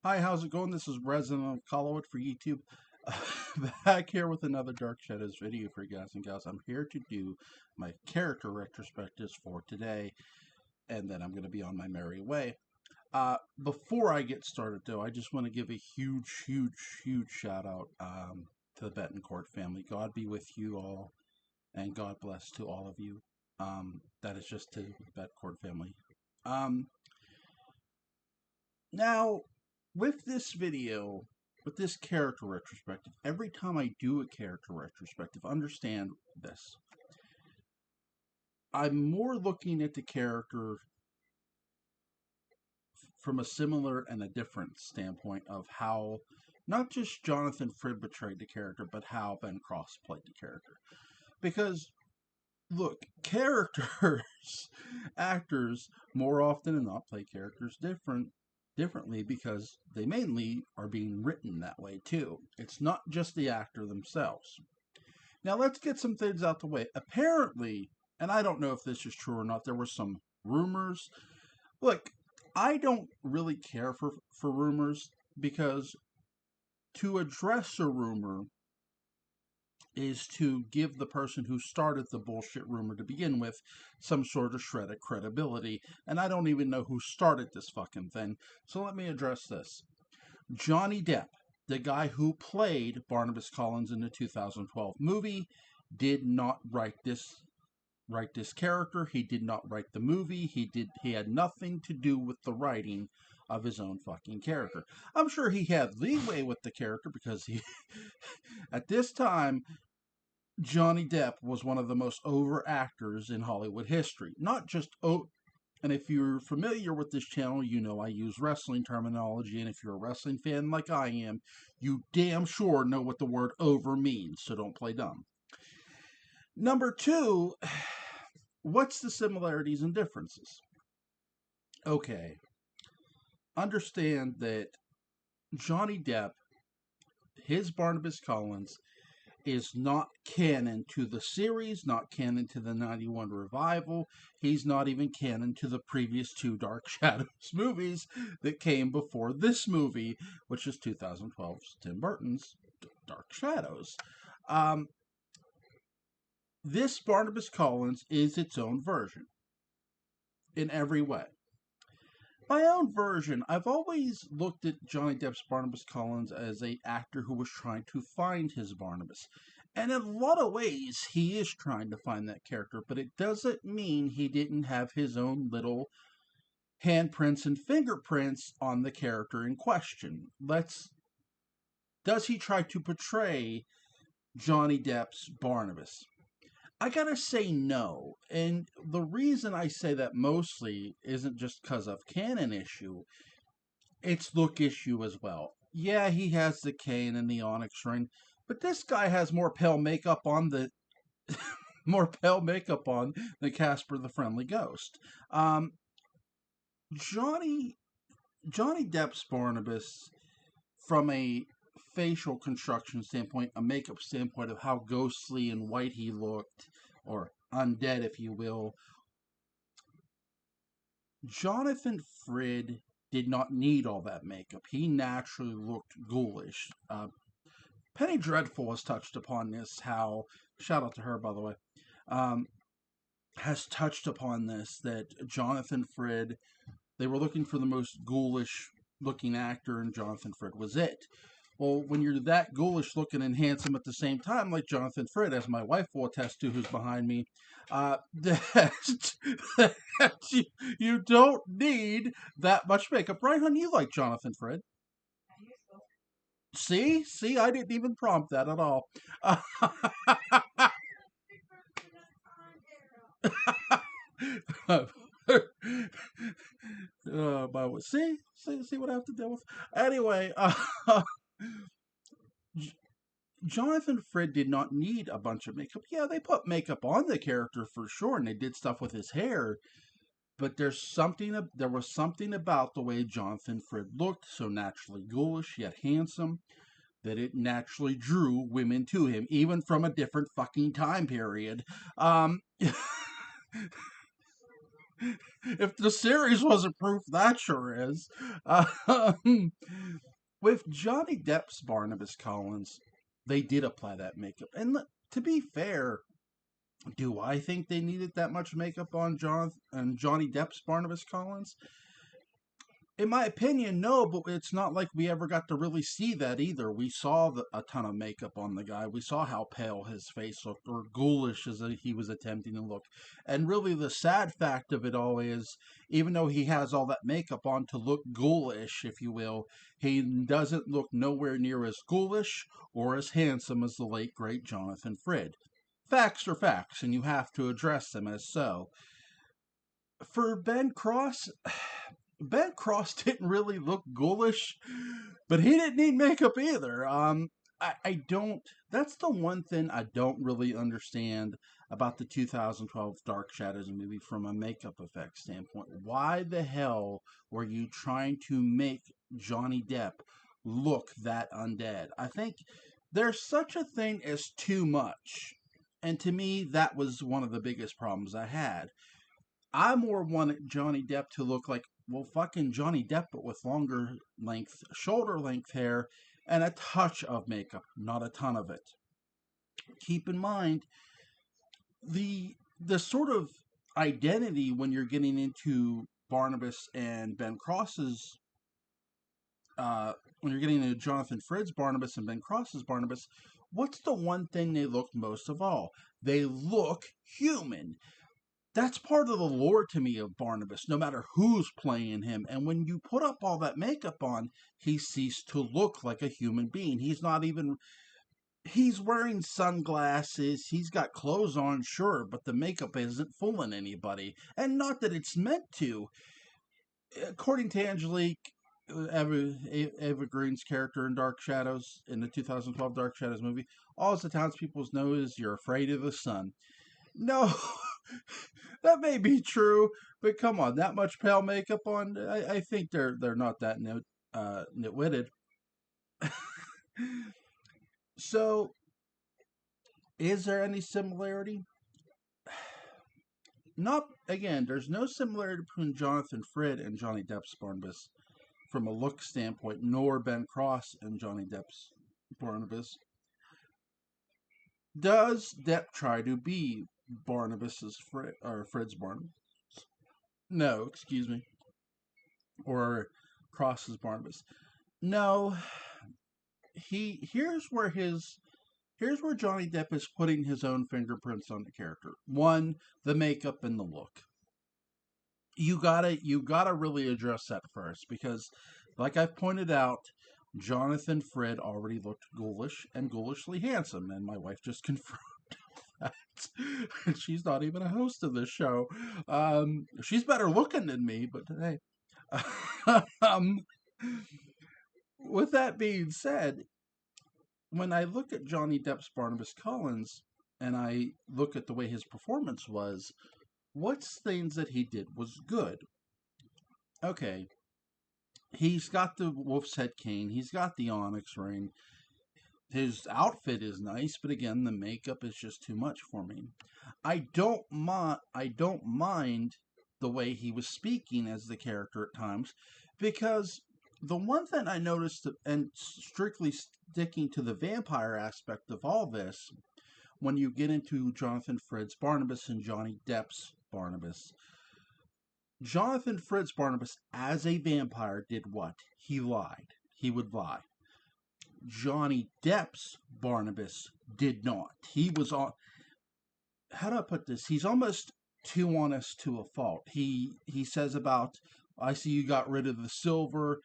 Hi, how's it going? This is Resident of Collowood for YouTube. Back here with another Dark Shadows video for you guys and gals. I'm here to do my character retrospectives for today, and then I'm going to be on my merry way. Before I get started, though, I just want to give a huge shout out to the Betancourt family. God be with you all, and God bless to all of you. That is just to the Betancourt family. Um, Now, with this video, with this character retrospective, every time I do a character retrospective, understand this. I'm more looking at the character from a similar and a different standpoint of how not just Jonathan Frid betrayed the character, but how Ben Cross played the character. Because, look, characters, actors, more often than not play characters differently because they mainly are being written that way too. It's not just the actor themselves. Now let's get some things out the way. Apparently, and I don't know if this is true or not, there were some rumors. Look, I don't really care for rumors because to address a rumor is to give the person who started the bullshit rumor to begin with some sort of shred of credibility. And I don't even know who started this fucking thing. So let me address this. Johnny Depp, the guy who played Barnabas Collins in the 2012 movie, did not write this character. He did not write the movie. He had nothing to do with the writing of his own fucking character. I'm sure he had leeway with the character because he at this time Johnny Depp was one of the most over actors in Hollywood history. Not just and if you're familiar with this channel, you know I use wrestling terminology, and if you're a wrestling fan like I am, you damn sure know what the word over means, so don't play dumb. Number two, what's the similarities and differences? Okay, understand that Johnny Depp, his Barnabas Collins, is not canon to the series, not canon to the 91 revival. He's not even canon to the previous two Dark Shadows movies that came before this movie, which is 2012's Tim Burton's Dark Shadows. Um, this Barnabas Collins is its own version in every way. My own version, I've always looked at Johnny Depp's Barnabas Collins as a actor who was trying to find his Barnabas. And in a lot of ways, he is trying to find that character, but it doesn't mean he didn't have his own little handprints and fingerprints on the character in question. Does he try to portray Johnny Depp's Barnabas? I gotta say no. And the reason I say that mostly isn't just because of canon issue, it's look issue as well. Yeah, he has the cane and the onyx ring, but this guy has more pale makeup on than Casper the Friendly Ghost. Um, Johnny Johnny Depp's Barnabas, from a facial construction standpoint, a makeup standpoint of how ghostly and white he looked, or undead, if you will, Jonathan Frid did not need all that makeup. He naturally looked ghoulish. Penny Dreadful has touched upon this, how, shout out to her, by the way, um, has touched upon this, that Jonathan Frid, they were looking for the most ghoulish looking actor, and Jonathan Frid was it. Well, when you're that ghoulish looking and handsome at the same time, like Jonathan Frid, as my wife will attest to, who's behind me, that, that you don't need that much makeup. Right, honey? You like Jonathan Frid. See, I didn't even prompt that at all. See what I have to deal with. Anyway, Jonathan Frid did not need a bunch of makeup. Yeah, they put makeup on the character for sure, and they did stuff with his hair. But there was something about the way Jonathan Frid looked, so naturally ghoulish yet handsome, that it naturally drew women to him, even from a different fucking time period. Um, If the series wasn't proof, that sure is. Um, with Johnny Depp's Barnabas Collins, they did apply that makeup. And to be fair, do I think they needed that much makeup on Johnny Depp's Barnabas Collins? In my opinion, no, but it's not like we ever got to really see that either. We saw a ton of makeup on the guy. We saw how pale his face looked, or ghoulish as he was attempting to look. And really, the sad fact of it all is, even though he has all that makeup on to look ghoulish, if you will, he doesn't look nowhere near as ghoulish or as handsome as the late, great Jonathan Frid. Facts are facts, and you have to address them as so. For Ben Cross, Ben Cross didn't really look ghoulish, but he didn't need makeup either. I don't. That's the one thing I don't really understand about the 2012 Dark Shadows movie from a makeup effect standpoint. Why the hell were you trying to make Johnny Depp look that undead? I think there's such a thing as too much. And to me, that was one of the biggest problems I had. I more wanted Johnny Depp to look like, well, fucking Johnny Depp, but with longer length, shoulder length hair and a touch of makeup, not a ton of it. Keep in mind the sort of identity when you're getting into Barnabas and Ben Cross's when you're getting into Jonathan Frid's Barnabas and Ben Cross's Barnabas. What's the one thing they look most of all? They look human. That's part of the lore to me of Barnabas, no matter who's playing him. And when you put up all that makeup on, he ceased to look like a human being. He's not even. He's wearing sunglasses, he's got clothes on, sure, but the makeup isn't fooling anybody. And not that it's meant to. According to Angelique, Eva Green's character in Dark Shadows, in the 2012 Dark Shadows movie, all the townspeople know is you're afraid of the sun. No, that may be true, but come on, that much pale makeup on, I think they're not that nitwitted. So, is there any similarity? Not again. There's no similarity between Jonathan Frid and Johnny Depp's Barnabas from a look standpoint, nor Ben Cross and Johnny Depp's Barnabas. Does Depp try to be Barnabas's Frid or Frid's Barnabas? No, excuse me, or Cross's Barnabas. No, he here's where Johnny Depp is putting his own fingerprints on the character. One, the makeup and the look. You gotta really address that first because, like I've pointed out, Jonathan Frid already looked ghoulish and ghoulishly handsome, and my wife just confirmed that. And she's not even a host of this show. She's better looking than me, but hey. um, with that being said, when I look at Johnny Depp's Barnabas Collins and I look at the way his performance was, what's things that he did was good? Okay, he's got the wolf's head cane, he's got the onyx ring, his outfit is nice, but again, the makeup is just too much for me. I don't mind the way he was speaking as the character at times, because the one thing I noticed, and strictly sticking to the vampire aspect of all this, when you get into Jonathan Frid's Barnabas and Johnny Depp's Barnabas, Jonathan Fritz Barnabas, as a vampire, did what? He lied. He would lie. Johnny Depp's Barnabas did not. He was on. How do I put this? He's almost too honest to a fault. He says about, I see you got rid of the silver,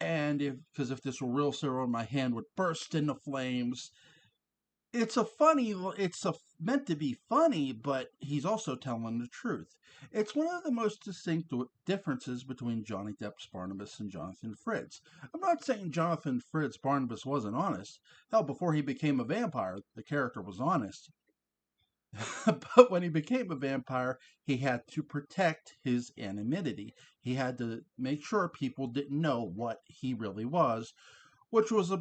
and if this were real silver, my hand would burst into flames. It's meant to be funny, but he's also telling the truth. It's one of the most distinct differences between Johnny Depp's Barnabas and Jonathan Fritz. I'm not saying Jonathan Fritz Barnabas wasn't honest. Hell, before he became a vampire, the character was honest. But when he became a vampire, he had to protect his anonymity. He had to make sure people didn't know what he really was, which was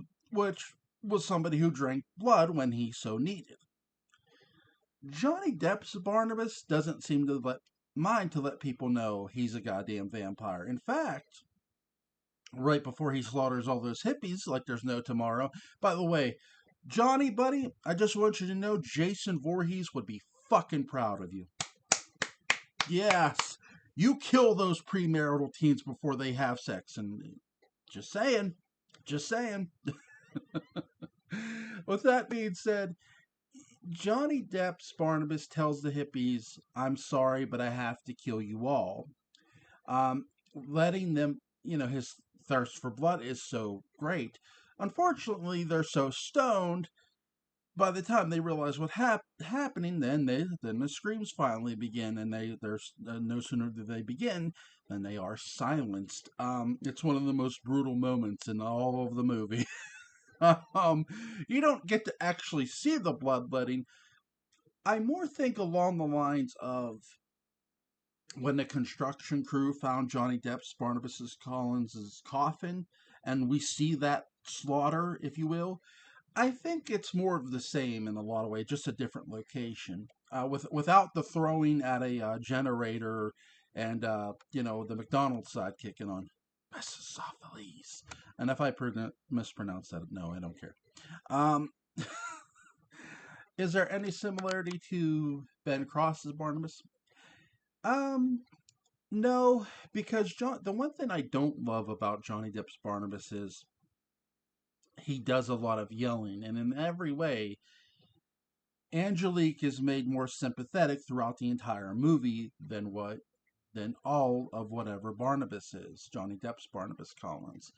somebody who drank blood when he so needed. Johnny Depp's Barnabas doesn't seem to let mind to let people know he's a goddamn vampire. In fact, right before he slaughters all those hippies like there's no tomorrow. By the way, Johnny, buddy, I just want you to know Jason Voorhees would be fucking proud of you. Yes, you kill those premarital teens before they have sex, and just saying, just saying. With that being said, Johnny Depp's Barnabas tells the hippies, "I'm sorry, but I have to kill you all." Letting them, his thirst for blood is so great. Unfortunately, they're so stoned. By the time they realize what's happening, then the screams finally begin, and there's no sooner do they begin than they are silenced. It's one of the most brutal moments in all of the movie. um, you don't get to actually see the bloodletting. I more think along the lines of when the construction crew found Johnny Depp's Barnabas Collins' coffin, and we see that slaughter, if you will. I think it's more of the same in a lot of ways, just a different location. Without the throwing at a generator and the McDonald's side kicking on Mephistopheles. And if I mispronounce that, no, I don't care. Um, is there any similarity to Ben Cross's Barnabas? Um, no, because the one thing I don't love about Johnny Depp's Barnabas is he does a lot of yelling, and in every way, Angelique is made more sympathetic throughout the entire movie than all of whatever Barnabas is, Johnny Depp's Barnabas Collins.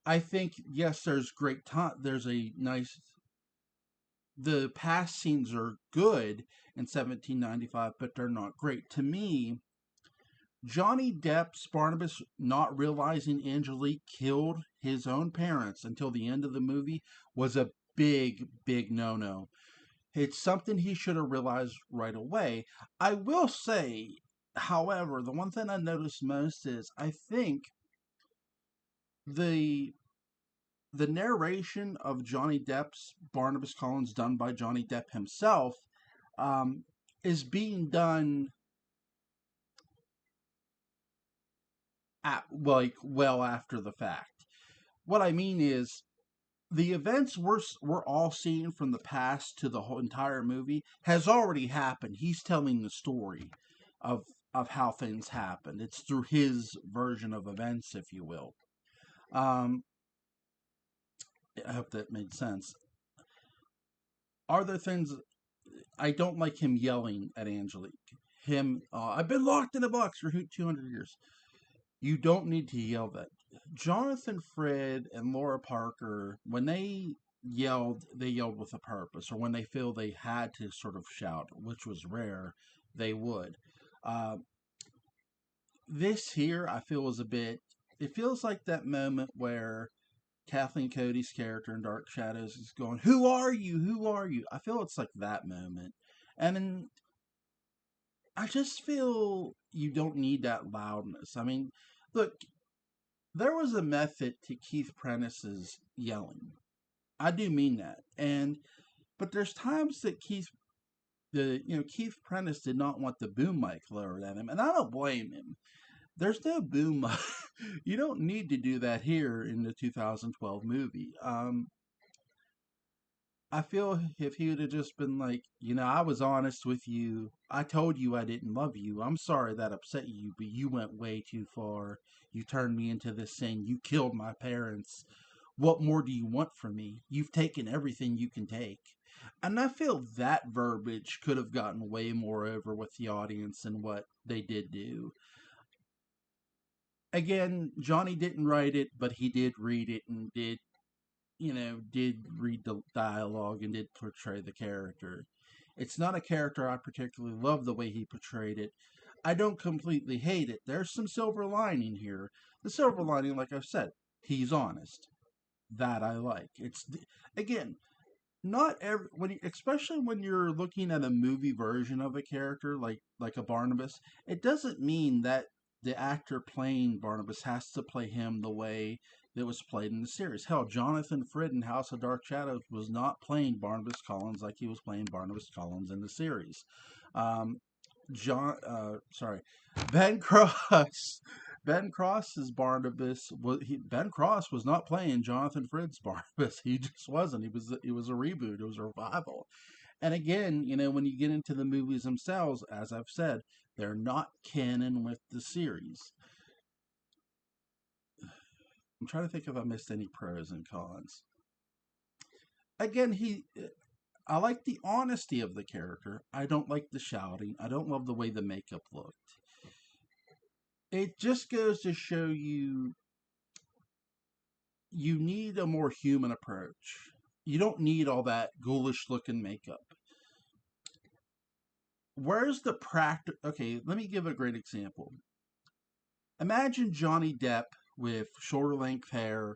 I think yes, there's great time. There's a nice. The past scenes are good in 1795, but they're not great to me. Johnny Depp's Barnabas not realizing Angelique killed his own parents until the end of the movie was a big, big no no. It's something he should have realized right away. I will say, however, the one thing I noticed most is I think the the narration of Johnny Depp's Barnabas Collins done by Johnny Depp himself um, is being done at like well after the fact. What I mean is the events we're all seeing from the past to the whole entire movie has already happened. He's telling the story of how things happened. It's through his version of events, if you will. Um, I hope that made sense. Are there things I don't like him yelling at Angelique? I've been locked in a box for 200 years. You don't need to yell that. Jonathan Frid and Laura Parker, when they yelled with a purpose, or when they feel they had to sort of shout, which was rare, they would. Uh, this here, I feel, is a bit. It feels like that moment where Kathleen Cody's character in Dark Shadows is going, "Who are you? Who are you?" I feel it's like that moment, and then I just feel you don't need that loudness. I mean, look, there was a method to Keith Prentice's yelling. I do mean that. But there's times that Keith Prentice did not want the boom mic lowered at him, and I don't blame him. There's no boom mic. You don't need to do that here in the 2012 movie. I feel if he would have just been like, I was honest with you. I told you I didn't love you. I'm sorry that upset you, but you went way too far. You turned me into this thing. You killed my parents. What more do you want from me? You've taken everything you can take. And I feel that verbiage could have gotten way more over with the audience than what they did do. Again, Johnny didn't write it, but he did read it and did read the dialogue and did portray the character. It's not a character I particularly love the way he portrayed it. I don't completely hate it. There's some silver lining here. The silver lining, like I've said, he's honest. That I like. Again, not every especially when you're looking at a movie version of a character like a Barnabas, it doesn't mean that the actor playing Barnabas has to play him the way that was played in the series. Hell, Jonathan Frid in House of Dark Shadows was not playing Barnabas Collins like he was playing Barnabas Collins in the series. Um, Sorry, Ben Cross. Ben Cross's Barnabas Ben Cross was not playing Jonathan Frid's Barnabas. He just wasn't. It was a reboot. It was a revival. And again, when you get into the movies themselves, as I've said, they're not canon with the series. I'm trying to think if I missed any pros and cons. Again, I like the honesty of the character. I don't like the shouting. I don't love the way the makeup looked. It just goes to show you need a more human approach. You don't need all that ghoulish looking makeup. Where's the practice? Okay, let me give a great example. Imagine Johnny Depp with shoulder length hair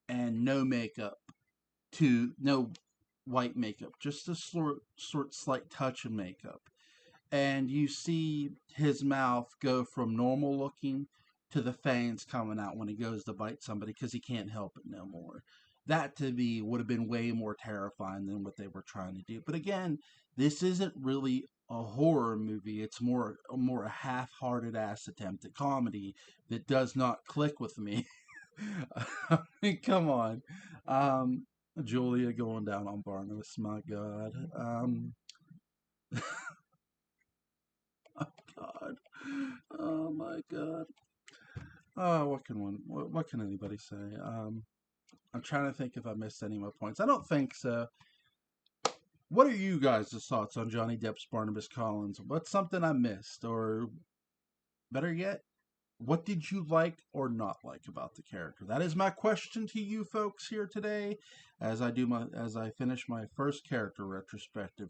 and no makeup, to no white makeup, just a slight touch of makeup. And you see his mouth go from normal looking to the fangs coming out when he goes to bite somebody because he can't help it no more. That to me would have been way more terrifying than what they were trying to do. But again, this isn't really a horror movie. It's more a half-hearted ass attempt at comedy that does not click with me. I mean, come on. Um, Julia going down on Barnabas, my God. God. Oh my God. Oh, what can anybody say? I'm trying to think if I missed any more points. I don't think so. What are you guys' thoughts on Johnny Depp's Barnabas Collins? What's something I missed? Or better yet, what did you like or not like about the character? That is my question to you folks here today as I finish my first character retrospective.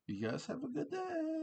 You guys have a good day.